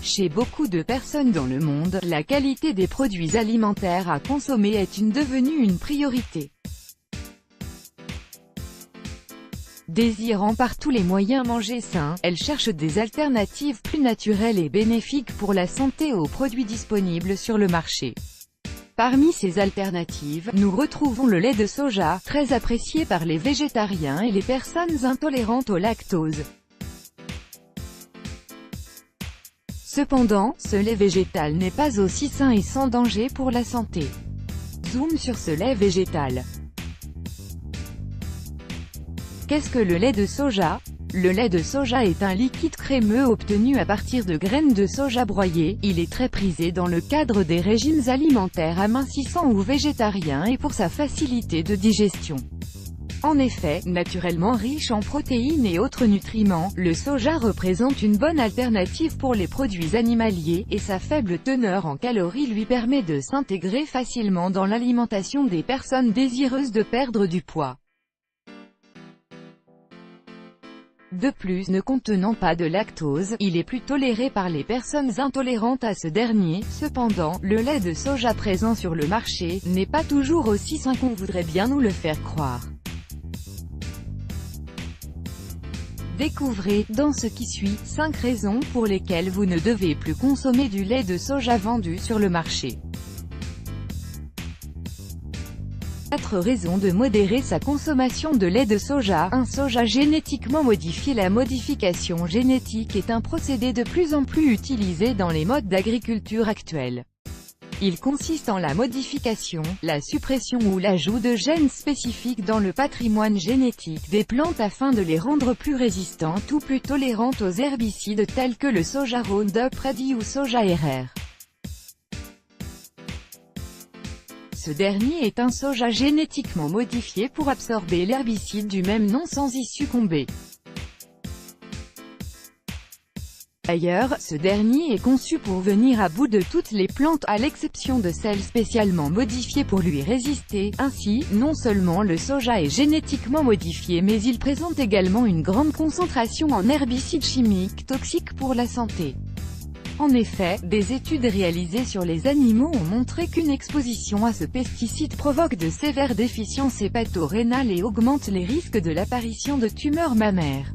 Chez beaucoup de personnes dans le monde, la qualité des produits alimentaires à consommer est devenue une priorité. Désirant par tous les moyens manger sain, elles cherchent des alternatives plus naturelles et bénéfiques pour la santé aux produits disponibles sur le marché. Parmi ces alternatives, nous retrouvons le lait de soja, très apprécié par les végétariens et les personnes intolérantes au lactose. Cependant, ce lait végétal n'est pas aussi sain et sans danger pour la santé. Zoom sur ce lait végétal. Qu'est-ce que le lait de soja? Le lait de soja est un liquide crémeux obtenu à partir de graines de soja broyées. Il est très prisé dans le cadre des régimes alimentaires amincissants ou végétariens et pour sa facilité de digestion. En effet, naturellement riche en protéines et autres nutriments, le soja représente une bonne alternative pour les produits animaliers, et sa faible teneur en calories lui permet de s'intégrer facilement dans l'alimentation des personnes désireuses de perdre du poids. De plus, ne contenant pas de lactose, il est plus toléré par les personnes intolérantes à ce dernier. Cependant, le lait de soja présent sur le marché n'est pas toujours aussi sain qu'on voudrait bien nous le faire croire. Découvrez, dans ce qui suit, 5 raisons pour lesquelles vous ne devez plus consommer du lait de soja vendu sur le marché. 4 raisons de modérer sa consommation de lait de soja. Un soja génétiquement modifié. La modification génétique est un procédé de plus en plus utilisé dans les modes d'agriculture actuels. Il consiste en la modification, la suppression ou l'ajout de gènes spécifiques dans le patrimoine génétique des plantes afin de les rendre plus résistantes ou plus tolérantes aux herbicides tels que le soja Roundup Ready ou soja RR. Ce dernier est un soja génétiquement modifié pour absorber l'herbicide du même nom sans y succomber. D'ailleurs, ce dernier est conçu pour venir à bout de toutes les plantes à l'exception de celles spécialement modifiées pour lui résister. Ainsi, non seulement le soja est génétiquement modifié mais il présente également une grande concentration en herbicides chimiques toxiques pour la santé. En effet, des études réalisées sur les animaux ont montré qu'une exposition à ce pesticide provoque de sévères déficiences hépato-rénales et augmente les risques de l'apparition de tumeurs mammaires.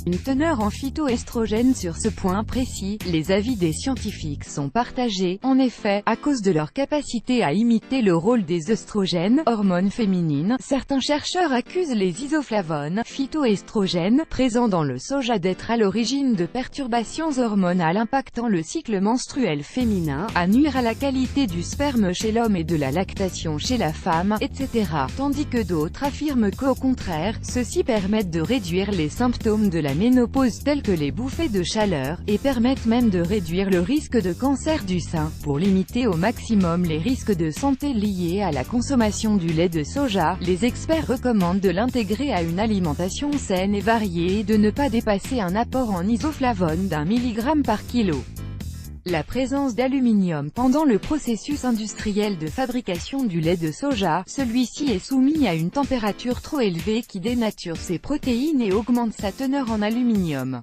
Une teneur en phytoestrogènes. Sur ce point précis, les avis des scientifiques sont partagés. En effet, à cause de leur capacité à imiter le rôle des œstrogènes, hormones féminines, certains chercheurs accusent les isoflavones, phytoestrogènes, présents dans le soja d'être à l'origine de perturbations hormonales impactant le cycle menstruel féminin, à nuire à la qualité du sperme chez l'homme et de la lactation chez la femme, etc. Tandis que d'autres affirment qu'au contraire, ceux-ci permettent de réduire les symptômes de la ménopause tels que les bouffées de chaleur, et permettent même de réduire le risque de cancer du sein. Pour limiter au maximum les risques de santé liés à la consommation du lait de soja, les experts recommandent de l'intégrer à une alimentation saine et variée et de ne pas dépasser un apport en isoflavones d'1 mg par kilo. La présence d'aluminium pendant le processus industriel de fabrication du lait de soja, celui-ci est soumis à une température trop élevée qui dénature ses protéines et augmente sa teneur en aluminium.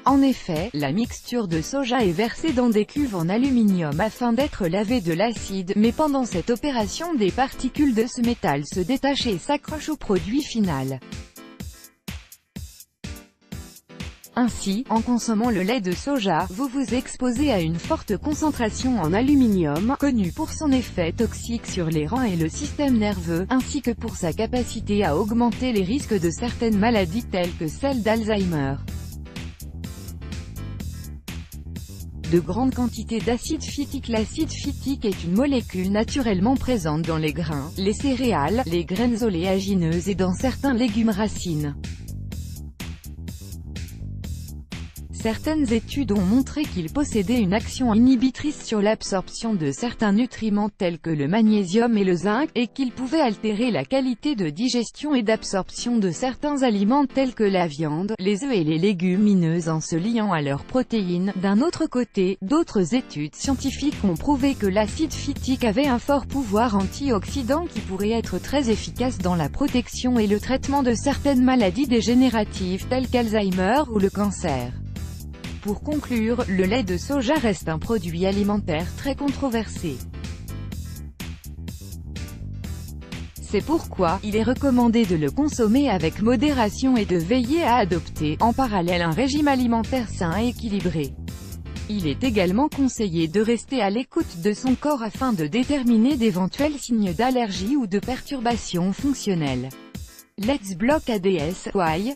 En effet, la mixture de soja est versée dans des cuves en aluminium afin d'être lavée de l'acide, mais pendant cette opération des particules de ce métal se détachent et s'accrochent au produit final. Ainsi, en consommant le lait de soja, vous vous exposez à une forte concentration en aluminium, connu pour son effet toxique sur les reins et le système nerveux, ainsi que pour sa capacité à augmenter les risques de certaines maladies telles que celle d'Alzheimer. De grandes quantités d'acide phytique. L'acide phytique est une molécule naturellement présente dans les grains, les céréales, les graines oléagineuses et dans certains légumes racines. Certaines études ont montré qu'il possédait une action inhibitrice sur l'absorption de certains nutriments tels que le magnésium et le zinc, et qu'il pouvait altérer la qualité de digestion et d'absorption de certains aliments tels que la viande, les œufs et les légumineuses en se liant à leurs protéines. D'un autre côté, d'autres études scientifiques ont prouvé que l'acide phytique avait un fort pouvoir antioxydant qui pourrait être très efficace dans la protection et le traitement de certaines maladies dégénératives telles qu'Alzheimer ou le cancer. Pour conclure, le lait de soja reste un produit alimentaire très controversé. C'est pourquoi, il est recommandé de le consommer avec modération et de veiller à adopter, en parallèle, un régime alimentaire sain et équilibré. Il est également conseillé de rester à l'écoute de son corps afin de déterminer d'éventuels signes d'allergie ou de perturbations fonctionnelles. Let's block ADS, why?